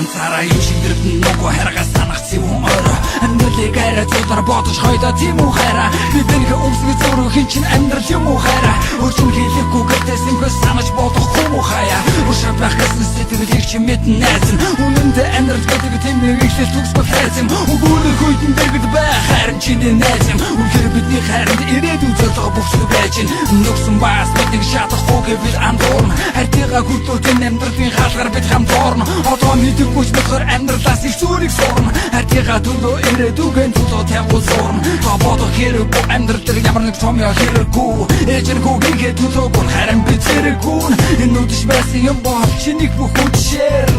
ганцаараа юм шигдэрд нөгөө харгас санах зэвүүн орой амьдралыг арай зудар бодож хойдоо тийм үү хайраа биднийх өмсгөө зураг хин чин амьдрал юм уу хайраа өрчөн хийлэхгүй гэдэг симхës санаж бодохгүй муу хаяа ушаа байх гэсэн сэтгэлийг чи мэдэн найзан үнэндээ амьдрал гэдэг тийм нэг ихлэл төгсгөл хайцам өгөөлөх үйдэн дэргэд байх харин чиний найзам үнээр бидний хайранд ирээдүйн зорилго бүхсүү байж нүгсэн бас бидний шатахгүй гэвэл андуурн хайртайгаа хүртүүлэн амьдралын хаалгаар бид хамт орно одоо мэдэггүйч болохоор амьдралаас их зүрийг сурна хайртайгаа төлөө ирээдүгэн төлөө тавьгуул сурна та бодох хэрэггүй амьдрал дээр ямар нэг том яа хэрэггүй ээжэргүй гингээ төлөөгүй харин би зэрэггүй энэ үдшиж байсан юм бол чинийг бүх үдшээр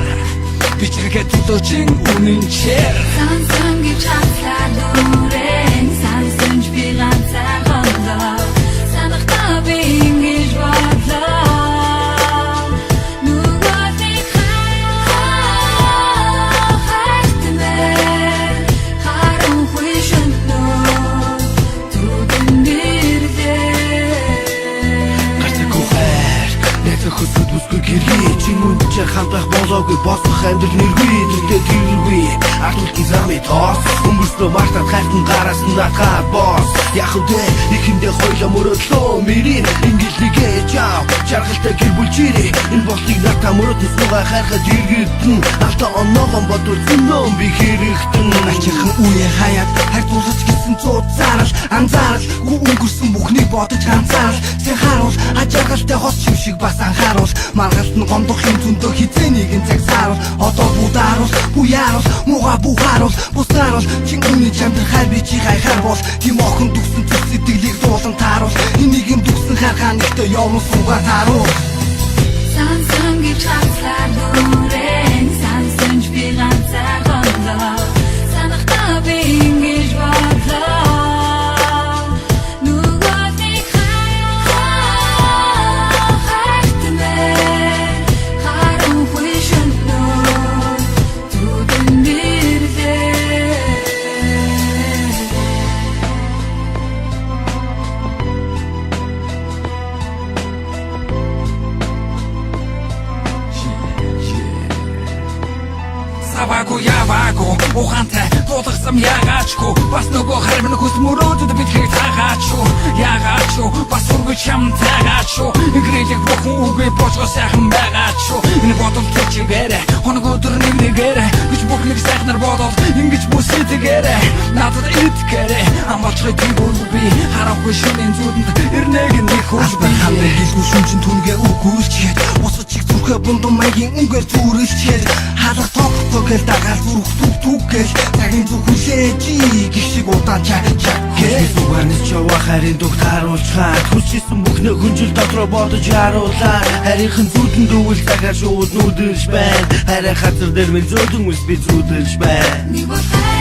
би чиргээ төлөө чин үнэн чээр Сансан гэж хаслаа дүрэн Сансэнж би ганцаар хондоо Санахтаа би ингэж бодлоо Нүгөөдийг хайртмээ Харанхуй шөнтнөө Түгэн нэрлээ Гарцаггүй хайр Найзах хөсөд үсгүй гэрээ Чин үнчээр хамтах болоогүй босох амьдрал нэргүй Дүртэй тэргүй Ардуултын замын тоос Өнгөрснөө мартаад хайртан гараас нь натгаад бос Яах вэ ихэндээ хойлоо мөрөдлөө мэрийн Ингээл нэгээ жав Жаргалтай гэр бүл чирээ Энэ болтыг натаа мөрөдөн суугаа хайрхад иргэдэн Алта оноогон бодвол зэмнөө би хэрэгтэн Ачирхан үе хаяад хайртуулж гисэн цууд зарал анзаарал Гүү өнгөрсөн бүхнийг бодож ганцаарал Зэн харуул ажиргалтай хос юм шиг бас анхааруул Маргалт нь гомдох юм зөндөө хизээ нэгэн цаг сааруул Одоо будааруул буяаруул мууга бухааруул бусааруул чин үний чамдэр хайр би чи хайхаар тийм охин дүгсэн зүс сэтгэлийг дуулан тааруул энийг юм дүгсэн харгаан ихтэй явна суугаа тааруул Сансан гэж хаслаа дүрэн Сансэнж би ганцаар хондоо Санахтаа би ингэж бодлоо Нүгөөдийг хайртмээ Харанхуй шөнтнөө Түгэн нэрлээ Саваагүй яваагүй ухаантай дуулгасан ягаачгүй бас нөгөө хармын хүс мөрөөдөд бидхийг таагаачгүй ягаачгүй бас үргэж чам таагаачгүй игрэлэг бүхэн үгүй бочгоо сайхан байгаачгүй энэ бодол чичгээрэ хоног өдөр нэгнэгээрэ гэж бүхнийг сайхнаар бодол ингэж бүсэтгээрэ надад итгээрэ амбалчрыг би харахгүй шөнийн зүудэнд ирнэг нэг хөөж би хамрыг хэлгүй шүнчин түнгээ үгүйчээд босож чиг зүрхээ бундун маягийн үнгээр зүрэлчээд хаалга тогтогэл дагаал зүрх түгтүггээл цагийн зүг хүлээжи гişиг удаан чаг гээ Зүгээрнээс чаваа хайрын дугт харуулчаа Хүчээсэн бүхнээ хүнжил дотроо бодож харуулаа Харийнхан зүудэнд өвөл цагаар шууд нүдэрч байна Хараа хазар дээр минь зөөдөн үс би зүудэрч байна Нэг бол